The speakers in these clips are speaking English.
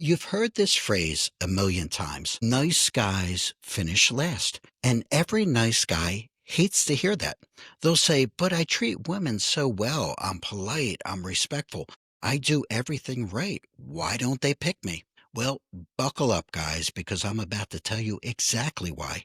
You've heard this phrase a million times. Nice guys finish last. And every nice guy hates to hear that. They'll say, but I treat women so well. I'm polite. I'm respectful. I do everything right. Why don't they pick me? Well, buckle up, guys, because I'm about to tell you exactly why.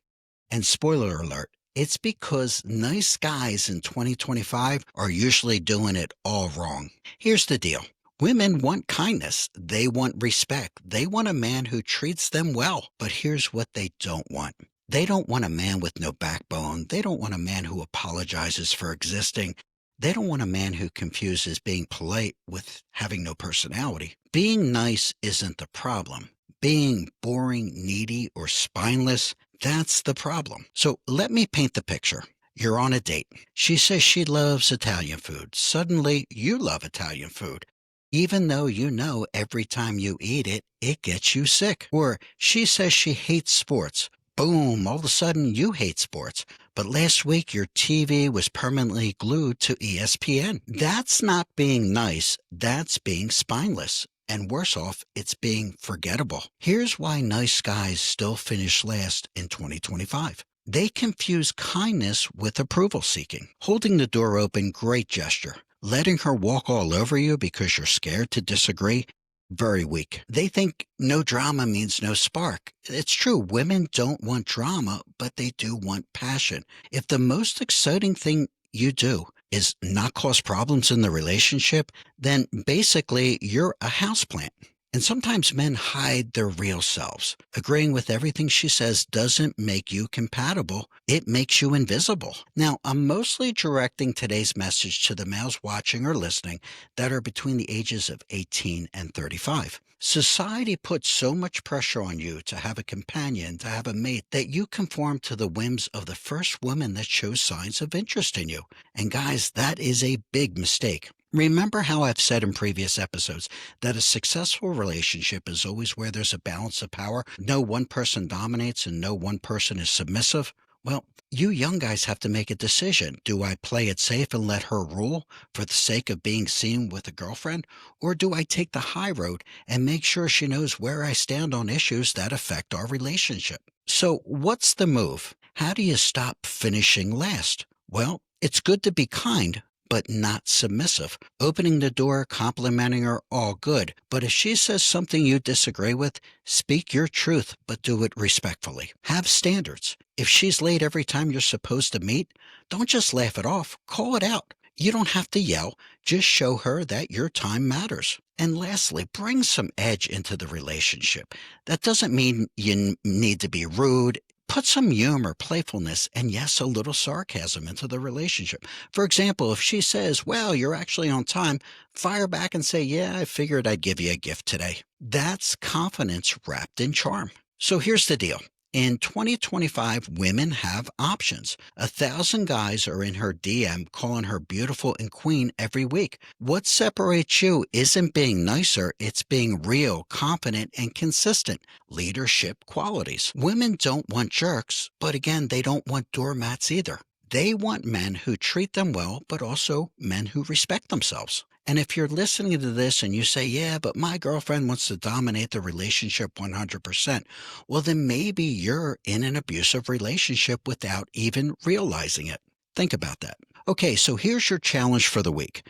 And spoiler alert, it's because nice guys in 2025 are usually doing it all wrong. Here's the deal. Women want kindness. They want respect. They want a man who treats them well. But here's what they don't want. They don't want a man with no backbone. They don't want a man who apologizes for existing. They don't want a man who confuses being polite with having no personality. Being nice isn't the problem. Being boring, needy, or spineless, that's the problem. So let me paint the picture. You're on a date. She says she loves Italian food. Suddenly, you love Italian food, even though you know every time you eat it, it gets you sick. Or she says she hates sports. Boom, all of a sudden you hate sports. But last week your TV was permanently glued to ESPN. That's not being nice, that's being spineless. And worse off, it's being forgettable. Here's why nice guys still finish last in 2025. They confuse kindness with approval seeking. Holding the door open, great gesture. Letting her walk all over you because you're scared to disagree, very weak. They think no drama means no spark. It's true, women don't want drama, but they do want passion. If the most exciting thing you do is not cause problems in the relationship, then basically you're a houseplant. And sometimes men hide their real selves. Agreeing with everything she says doesn't make you compatible. It makes you invisible. Now, I'm mostly directing today's message to the males watching or listening that are between the ages of 18 and 35. Society puts so much pressure on you to have a companion, to have a mate, that you conform to the whims of the first woman that shows signs of interest in you. And guys, that is a big mistake. Remember how I've said in previous episodes that a successful relationship is always where there's a balance of power. No one person dominates and no one person is submissive. Well, you young guys have to make a decision. Do I play it safe and let her rule for the sake of being seen with a girlfriend? Or do I take the high road and make sure she knows where I stand on issues that affect our relationship? So what's the move? How do you stop finishing last? Well, it's good to be kind, but not submissive. Opening the door, complimenting her, all good. But if she says something you disagree with, speak your truth, but do it respectfully. Have standards. If she's late every time you're supposed to meet, don't just laugh it off. Call it out. You don't have to yell. Just show her that your time matters. And lastly, bring some edge into the relationship. That doesn't mean you need to be rude. Put some humor, playfulness, and yes, a little sarcasm into the relationship. For example, if she says, well, you're actually on time, fire back and say, yeah, I figured I'd give you a gift today. That's confidence wrapped in charm. So here's the deal. In 2025, women have options. 1,000 guys are in her DM calling her beautiful and queen every week. What separates you isn't being nicer, it's being real, confident, and consistent. Leadership qualities. Women don't want jerks, but again, they don't want doormats either. They want men who treat them well, but also men who respect themselves. And if you're listening to this and you say, yeah, but my girlfriend wants to dominate the relationship 100%, well, then maybe you're in an abusive relationship without even realizing it. Think about that. Okay, so here's your challenge for the week.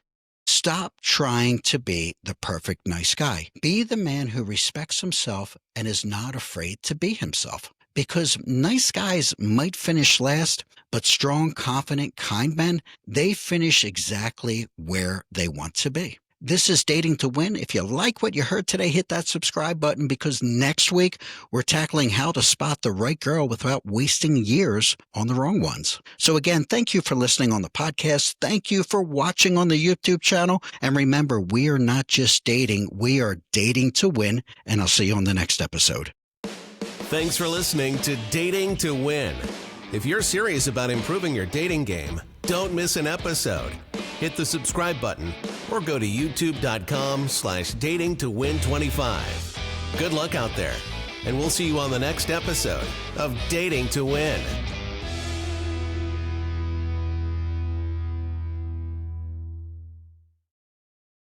Stop trying to be the perfect nice guy. Be the man who respects himself and is not afraid to be himself. Because nice guys might finish last, but strong, confident, kind men, they finish exactly where they want to be. This is Dating to Win. If you like what you heard today, hit that subscribe button because next week we're tackling how to spot the right girl without wasting years on the wrong ones. So again, thank you for listening on the podcast. Thank you for watching on the YouTube channel. And remember, we are not just dating, we are dating to win. And I'll see you on the next episode. Thanks for listening to Dating to Win. If you're serious about improving your dating game, don't miss an episode. Hit the subscribe button or go to youtube.com/datingtowin25. Good luck out there, and we'll see you on the next episode of Dating to Win.